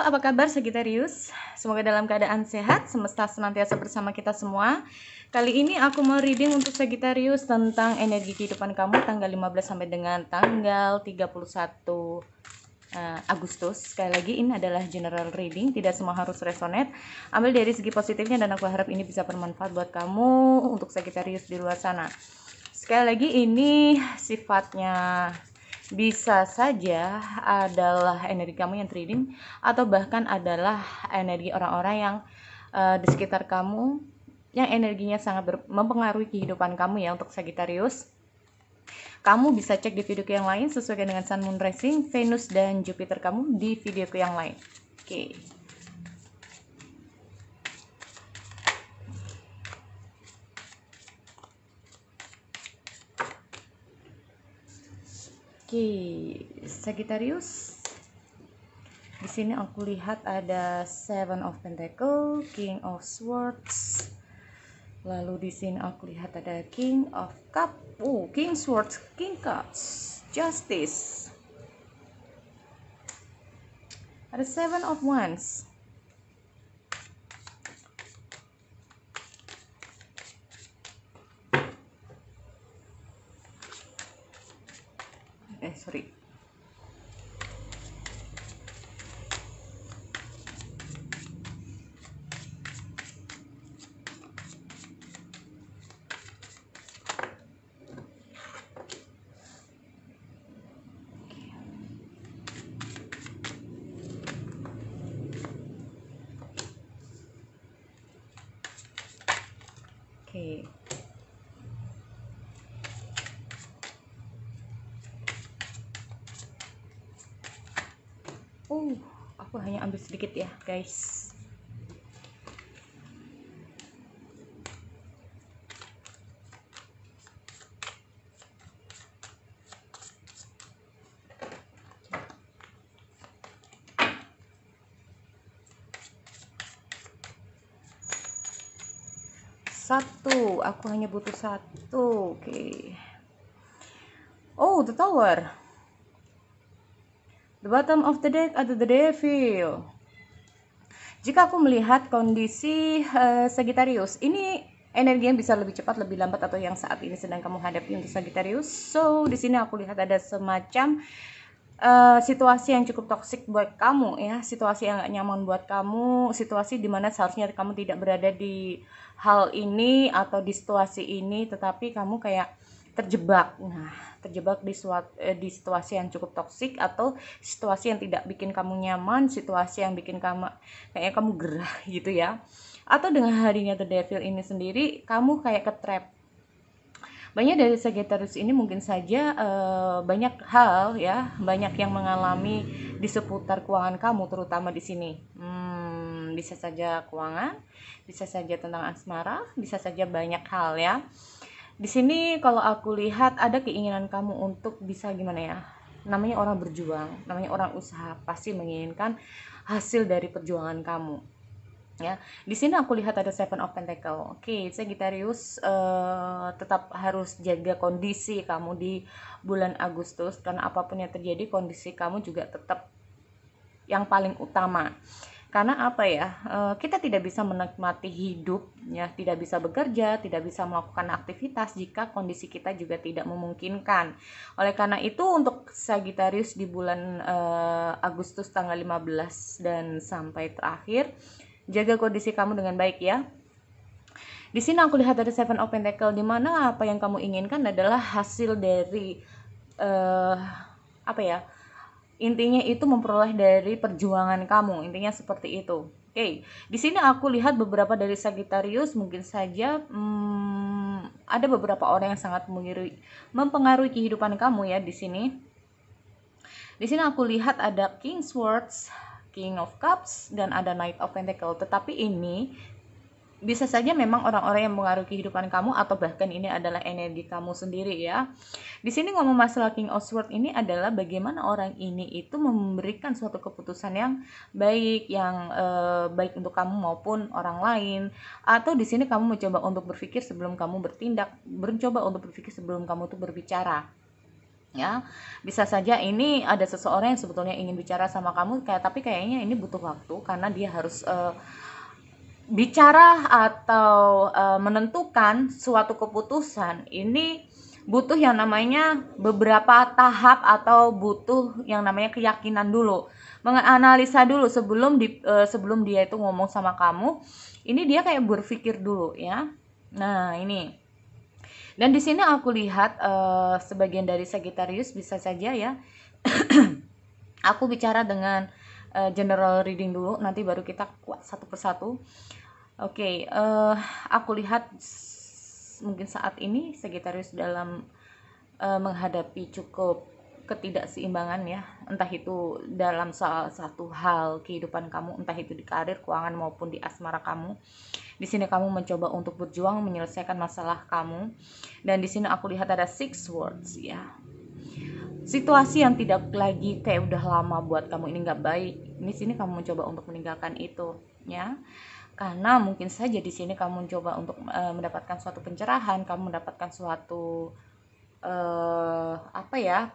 apa kabar Sagittarius? Semoga dalam keadaan sehat, semesta senantiasa bersama kita semua. Kali ini aku mau reading untuk Sagittarius tentang energi kehidupan kamu tanggal 15 sampai dengan tanggal 31 Agustus. Sekali lagi ini adalah general reading, tidak semua harus resonate. Ambil dari segi positifnya dan aku harap ini bisa bermanfaat buat kamu untuk Sagittarius di luar sana. Sekali lagi ini sifatnya bisa saja adalah energi kamu yang trading atau bahkan adalah energi orang-orang yang di sekitar kamu yang energinya sangat mempengaruhi kehidupan kamu ya untuk Sagittarius. Kamu bisa cek di videoku yang lain sesuai dengan Sun, Moon, Rising, Venus, dan Jupiter kamu di videoku yang lain. Oke. Sagittarius. Di sini aku lihat ada Seven of Pentacles, King of Swords. Lalu di sini aku lihat ada King of Cup, King Swords, King Cups, Justice. Ada Seven of Wands. Sorry. Oke. Aku hanya ambil sedikit ya, guys. Satu, aku hanya butuh satu. Oke. The Tower. The bottom of the deck ada the Devil. Jika aku melihat kondisi Sagittarius, ini energi yang bisa lebih cepat, lebih lambat, atau yang saat ini sedang kamu hadapi untuk Sagittarius. So, di sini aku lihat ada semacam situasi yang cukup toksik buat kamu ya, situasi yang gak nyaman buat kamu, situasi dimana seharusnya kamu tidak berada di hal ini atau di situasi ini, tetapi kamu kayak terjebak. Terjebak di situasi yang cukup toksik atau situasi yang tidak bikin kamu nyaman, situasi yang bikin kamu kayaknya kamu gerah gitu ya. Atau dengan harinya The Devil ini sendiri, kamu kayak ketrap. Banyak dari Sagittarius ini mungkin saja banyak hal ya, banyak yang mengalami di seputar keuangan kamu, terutama di sini. Bisa saja keuangan, bisa saja tentang asmara, bisa saja banyak hal ya. Di sini kalau aku lihat ada keinginan kamu untuk bisa gimana ya? Namanya orang berjuang, namanya orang usaha, pasti menginginkan hasil dari perjuangan kamu. Ya, di sini aku lihat ada Seven of Pentacles. Oke, Sagittarius tetap harus jaga kondisi kamu di bulan Agustus, karena apapun yang terjadi kondisi kamu juga tetap yang paling utama. Karena apa ya, kita tidak bisa menikmati hidup ya, tidak bisa bekerja, tidak bisa melakukan aktivitas jika kondisi kita juga tidak memungkinkan. Oleh karena itu untuk Sagittarius di bulan Agustus tanggal 15 dan sampai terakhir, jaga kondisi kamu dengan baik ya. Di sini aku lihat ada Seven of Pentacles, di mana apa yang kamu inginkan adalah hasil dari intinya itu memperoleh dari perjuangan kamu, intinya seperti itu. Oke, di sini aku lihat beberapa dari Sagittarius mungkin saja ada beberapa orang yang sangat mempengaruhi kehidupan kamu ya di sini. Di sini aku lihat ada King Swords, King of Cups, dan ada Knight of Pentacles. Tetapi ini bisa saja memang orang-orang yang mengaruhi kehidupan kamu, atau bahkan ini adalah energi kamu sendiri ya. Di sini ngomong masalah King of Swords ini adalah bagaimana orang ini itu memberikan suatu keputusan yang baik, baik untuk kamu maupun orang lain. Atau di sini kamu mencoba untuk berpikir sebelum kamu bertindak, mencoba untuk berpikir sebelum kamu tuh berbicara. ya. Bisa saja ini ada seseorang yang sebetulnya ingin bicara sama kamu, tapi kayaknya ini butuh waktu karena dia harus bicara atau menentukan suatu keputusan. Ini butuh yang namanya beberapa tahap atau butuh yang namanya keyakinan dulu, menganalisa dulu sebelum dia itu ngomong sama kamu. Ini dia kayak berpikir dulu ya. Nah ini, dan di sini aku lihat sebagian dari Sagittarius bisa saja ya. Aku bicara dengan general reading dulu, nanti baru kita kuat satu persatu. Oke, aku lihat mungkin saat ini Sagittarius dalam menghadapi cukup ketidakseimbangan ya, entah itu dalam salah satu hal kehidupan kamu, entah itu di karir, keuangan maupun di asmara kamu. Di sini kamu mencoba untuk berjuang menyelesaikan masalah kamu, dan di sini aku lihat ada 6 words ya. Situasi yang tidak lagi kayak udah lama buat kamu ini nggak baik. Di sini kamu mencoba untuk meninggalkan itu ya. Karena mungkin saja di sini kamu mencoba untuk mendapatkan suatu pencerahan, kamu mendapatkan suatu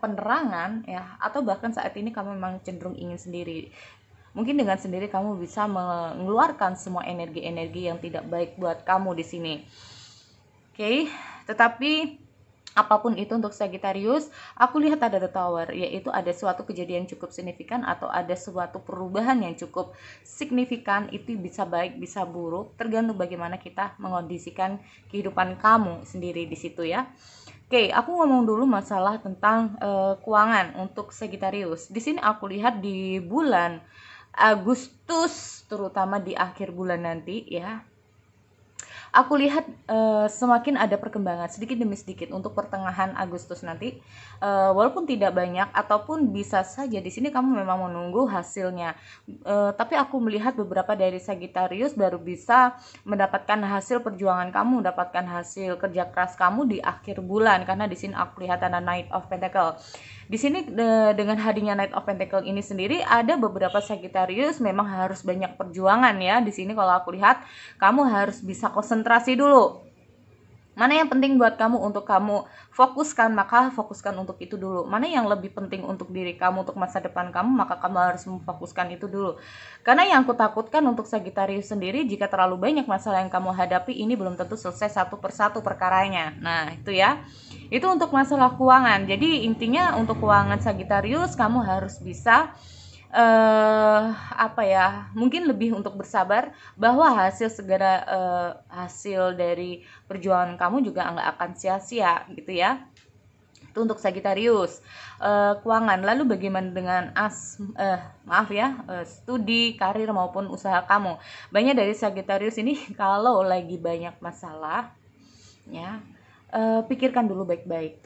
penerangan ya, atau bahkan saat ini kamu memang cenderung ingin sendiri. Mungkin dengan sendiri kamu bisa mengeluarkan semua energi-energi yang tidak baik buat kamu di sini. Oke, tetapi apapun itu untuk Sagittarius, aku lihat ada The Tower, yaitu ada suatu kejadian cukup signifikan atau ada suatu perubahan yang cukup signifikan. Itu bisa baik, bisa buruk, tergantung bagaimana kita mengondisikan kehidupan kamu sendiri di situ ya. Oke, aku ngomong dulu masalah tentang keuangan untuk Sagittarius. Di sini aku lihat di bulan Agustus, terutama di akhir bulan nanti ya, aku lihat semakin ada perkembangan sedikit demi sedikit untuk pertengahan Agustus nanti, walaupun tidak banyak ataupun bisa saja di sini kamu memang menunggu hasilnya, tapi aku melihat beberapa dari Sagittarius baru bisa mendapatkan hasil perjuangan kamu, mendapatkan hasil kerja keras kamu di akhir bulan, karena di sini aku lihat ada Knight of Pentacle. Di sini dengan hadirnya Knight of Pentacle ini sendiri, ada beberapa Sagittarius memang harus banyak perjuangan ya. Di sini kalau aku lihat kamu harus bisa konsentrasi dulu. Mana yang penting buat kamu untuk kamu fokuskan, maka fokuskan untuk itu dulu. Mana yang lebih penting untuk diri kamu, untuk masa depan kamu, maka kamu harus memfokuskan itu dulu. Karena yang aku takutkan untuk Sagittarius sendiri, jika terlalu banyak masalah yang kamu hadapi, ini belum tentu selesai satu persatu perkaranya. Nah itu ya, itu untuk masalah keuangan. Jadi intinya untuk keuangan Sagittarius, kamu harus bisa mungkin lebih untuk bersabar, bahwa hasil dari perjuangan kamu juga nggak akan sia-sia gitu ya. Itu untuk Sagittarius keuangan. Lalu bagaimana dengan studi, karir maupun usaha kamu? Banyak dari Sagittarius ini kalau lagi banyak masalah ya, pikirkan dulu baik-baik,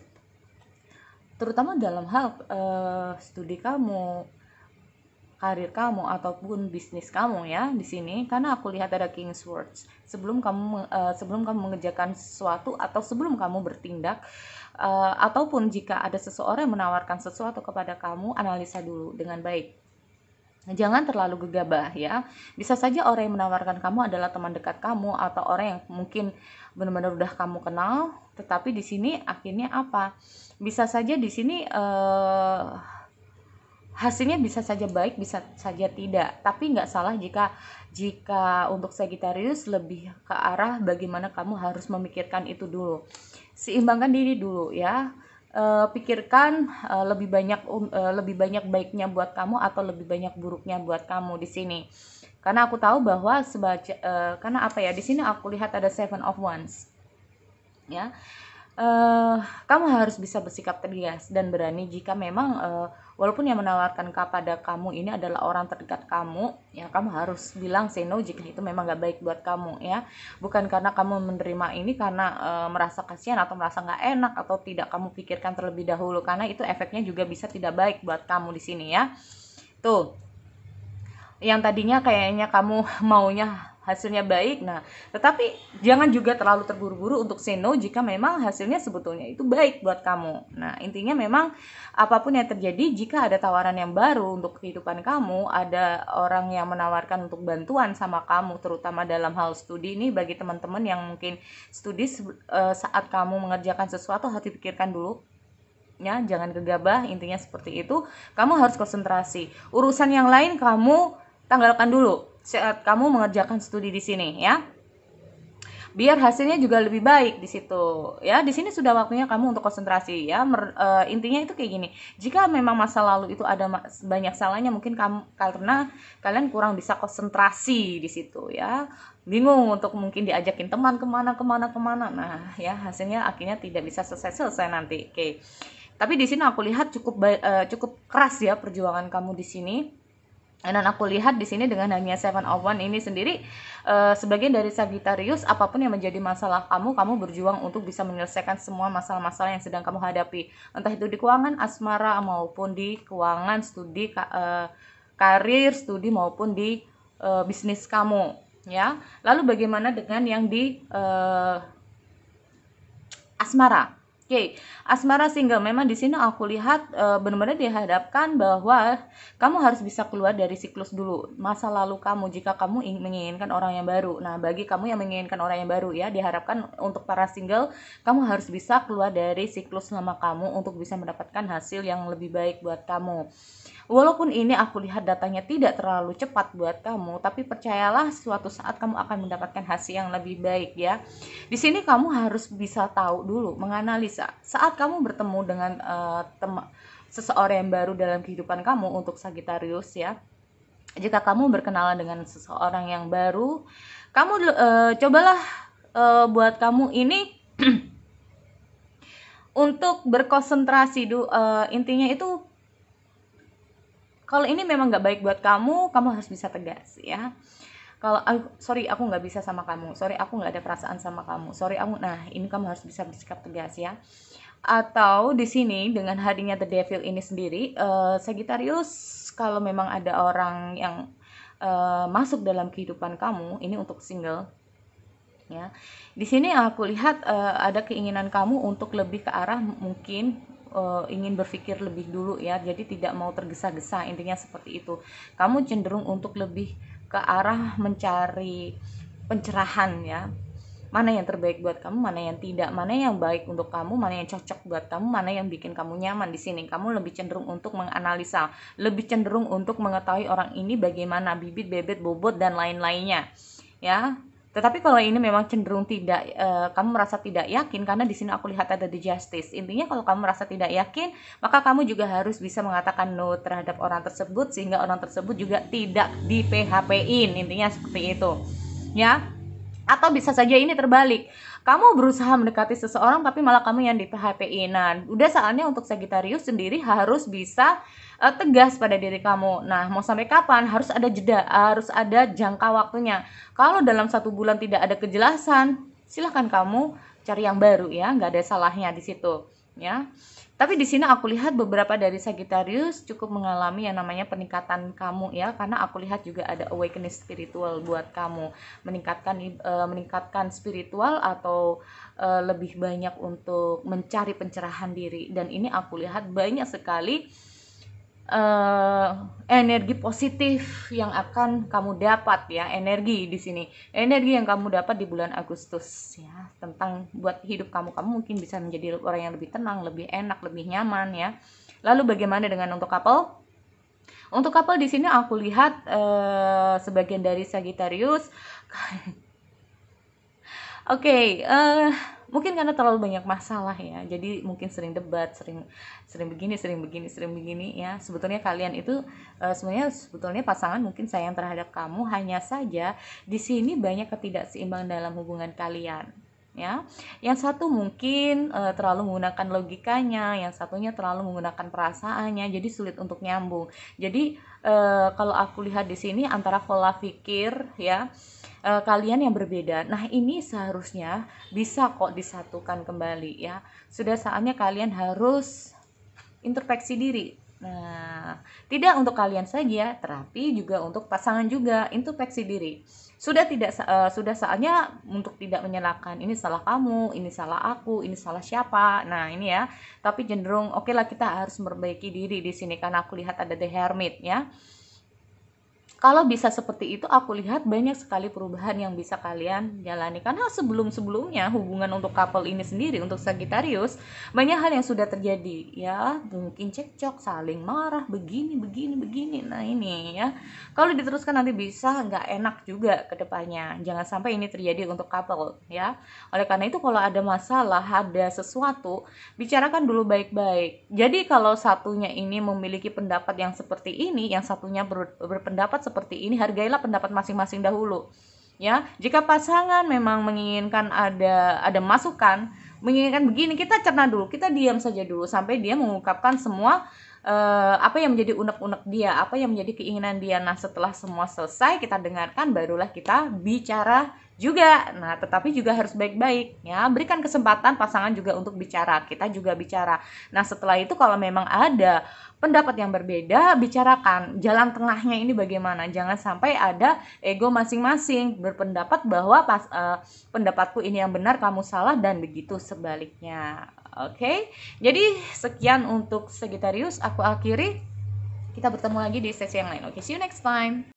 terutama dalam hal studi kamu, karir kamu ataupun bisnis kamu ya di sini, karena aku lihat ada King's Swords. Sebelum kamu mengerjakan sesuatu atau sebelum kamu bertindak, ataupun jika ada seseorang yang menawarkan sesuatu kepada kamu, analisa dulu dengan baik. Jangan terlalu gegabah ya. Bisa saja orang yang menawarkan kamu adalah teman dekat kamu atau orang yang mungkin benar-benar udah kamu kenal, tetapi di sini akhirnya apa? Bisa saja di sini hasilnya bisa saja baik, bisa saja tidak. Tapi nggak salah jika untuk Sagittarius lebih ke arah bagaimana kamu harus memikirkan itu dulu. Seimbangkan diri dulu ya. Pikirkan lebih banyak baiknya buat kamu atau lebih banyak buruknya buat kamu di sini. Karena aku tahu bahwa di sini aku lihat ada Seven of Wands. Ya. Kamu harus bisa bersikap tegas dan berani jika memang walaupun yang menawarkan kepada kamu ini adalah orang terdekat kamu ya, kamu harus bilang say no jika itu memang gak baik buat kamu ya. Bukan karena kamu menerima ini karena merasa kasihan atau merasa gak enak atau tidak kamu pikirkan terlebih dahulu, karena itu efeknya juga bisa tidak baik buat kamu di sini ya. Tuh, yang tadinya kayaknya kamu maunya hasilnya baik, nah tetapi jangan juga terlalu terburu-buru untuk say no jika memang hasilnya sebetulnya itu baik buat kamu. Nah intinya memang apapun yang terjadi, jika ada tawaran yang baru untuk kehidupan kamu, ada orang yang menawarkan untuk bantuan sama kamu, terutama dalam hal studi ini, bagi teman-teman yang mungkin studi saat kamu mengerjakan sesuatu harus dipikirkan dulu ya, jangan gegabah, intinya seperti itu. Kamu harus konsentrasi. Urusan yang lain kamu tanggalkan dulu saat kamu mengerjakan studi di sini ya. Biar hasilnya juga lebih baik di situ ya. Di sini sudah waktunya kamu untuk konsentrasi ya. Intinya itu kayak gini, jika memang masa lalu itu ada banyak salahnya, mungkin kamu karena kalian kurang bisa konsentrasi di situ ya, bingung untuk mungkin diajakin teman kemana. Nah ya, hasilnya akhirnya tidak bisa selesai nanti. Oke. Tapi di sini aku lihat cukup keras ya perjuangan kamu di sini. Dan aku lihat di sini dengan hanya 7 of Wands ini sendiri, sebagian dari Sagittarius, apapun yang menjadi masalah kamu berjuang untuk bisa menyelesaikan semua masalah-masalah yang sedang kamu hadapi. Entah itu di keuangan, asmara, maupun di keuangan, studi, karir, studi, maupun di bisnis kamu. Ya. Lalu bagaimana dengan yang di asmara? Oke, asmara single, memang di sini aku lihat benar-benar dihadapkan bahwa kamu harus bisa keluar dari siklus dulu masa lalu kamu jika kamu menginginkan orang yang baru. Nah, bagi kamu yang menginginkan orang yang baru ya, diharapkan untuk para single, kamu harus bisa keluar dari siklus lama kamu untuk bisa mendapatkan hasil yang lebih baik buat kamu. Walaupun ini aku lihat datanya tidak terlalu cepat buat kamu, tapi percayalah suatu saat kamu akan mendapatkan hasil yang lebih baik ya. Di sini kamu harus bisa tahu dulu, menganalisa. Saat kamu bertemu dengan seseorang yang baru dalam kehidupan kamu untuk Sagittarius ya. Jika kamu berkenalan dengan seseorang yang baru, kamu cobalah buat kamu ini untuk berkonsentrasi dulu. Intinya itu, kalau ini memang nggak baik buat kamu harus bisa tegas ya. Kalau sorry aku nggak bisa sama kamu, sorry aku nggak ada perasaan sama kamu, sorry aku, nah ini kamu harus bisa bersikap tegas ya. Atau di sini dengan hadirnya The Devil ini sendiri, Sagittarius, kalau memang ada orang yang masuk dalam kehidupan kamu ini untuk single ya, di sini aku lihat ada keinginan kamu untuk lebih ke arah mungkin ingin berpikir lebih dulu ya, jadi tidak mau tergesa-gesa, intinya seperti itu. Kamu cenderung untuk lebih ke arah mencari pencerahan ya, mana yang terbaik buat kamu, mana yang tidak, mana yang baik untuk kamu, mana yang cocok buat kamu, mana yang bikin kamu nyaman. Di sini kamu lebih cenderung untuk menganalisa, lebih cenderung untuk mengetahui orang ini bagaimana, bibit, bebet, bobot, dan lain-lainnya ya. Tetapi kalau ini memang cenderung tidak, kamu merasa tidak yakin, karena di sini aku lihat ada the justice. Intinya kalau kamu merasa tidak yakin, maka kamu juga harus bisa mengatakan no terhadap orang tersebut, sehingga orang tersebut juga tidak di PHP-in. Intinya seperti itu ya. Atau bisa saja ini terbalik, kamu berusaha mendekati seseorang tapi malah kamu yang di PHP-in. Nah, udah saatnya untuk Sagittarius sendiri harus bisa tegas pada diri kamu. Nah, mau sampai kapan? Harus ada jeda, harus ada jangka waktunya. Kalau dalam 1 bulan tidak ada kejelasan, silahkan kamu cari yang baru ya, nggak ada salahnya di situ ya. Tapi di sini aku lihat beberapa dari Sagittarius cukup mengalami yang namanya peningkatan kamu ya, karena aku lihat juga ada awakening spiritual buat kamu, meningkatkan spiritual atau lebih banyak untuk mencari pencerahan diri. Dan ini aku lihat banyak sekali energi positif yang akan kamu dapat ya, energi di sini, energi yang kamu dapat di bulan Agustus ya, tentang buat hidup kamu mungkin bisa menjadi orang yang lebih tenang, lebih enak, lebih nyaman ya. Lalu bagaimana dengan untuk couple? Untuk couple di sini aku lihat sebagian dari Sagittarius Oke, mungkin karena terlalu banyak masalah ya, jadi mungkin sering debat, sering begini ya. Sebetulnya kalian itu sebetulnya pasangan mungkin sayang terhadap kamu, hanya saja di sini banyak ketidakseimbangan dalam hubungan kalian ya. Yang satu mungkin terlalu menggunakan logikanya, yang satunya terlalu menggunakan perasaannya, jadi sulit untuk nyambung. Jadi kalau aku lihat di sini antara pola pikir ya, kalian yang berbeda. Nah, ini seharusnya bisa kok disatukan kembali ya. Sudah saatnya kalian harus introspeksi diri. Nah, tidak untuk kalian saja, tetapi juga untuk pasangan juga, introspeksi diri. Sudah saatnya untuk tidak menyalahkan ini salah kamu, ini salah aku, ini salah siapa. Nah, ini ya. Tapi cenderung oke lah, kita harus memperbaiki diri di sini karena aku lihat ada the hermit ya. Kalau bisa seperti itu, aku lihat banyak sekali perubahan yang bisa kalian jalani. Karena sebelum-sebelumnya hubungan untuk couple ini sendiri, untuk Sagittarius, banyak hal yang sudah terjadi ya, mungkin cekcok, saling marah, begini. Nah ini ya, kalau diteruskan nanti bisa nggak enak juga ke depannya. Jangan sampai ini terjadi untuk couple ya. Oleh karena itu kalau ada masalah, ada sesuatu, bicarakan dulu baik-baik. Jadi kalau satunya ini memiliki pendapat yang seperti ini, yang satunya berpendapat seperti ini, hargailah pendapat masing-masing dahulu. Ya, jika pasangan memang menginginkan ada masukan, menginginkan begini, kita cerna dulu, kita diam saja dulu sampai dia mengungkapkan semua apa yang menjadi unek-unek dia, apa yang menjadi keinginan dia. Nah, setelah semua selesai kita dengarkan, barulah kita bicara juga. Nah, tetapi juga harus baik-baik ya. Berikan kesempatan pasangan juga untuk bicara, kita juga bicara. Nah, setelah itu kalau memang ada pendapat yang berbeda, bicarakan jalan tengahnya ini bagaimana. Jangan sampai ada ego masing-masing berpendapat bahwa pendapatku ini yang benar, kamu salah, dan begitu sebaliknya. Oke, jadi sekian untuk Sagittarius, aku akhiri. Kita bertemu lagi di sesi yang lain. Oke, see you next time.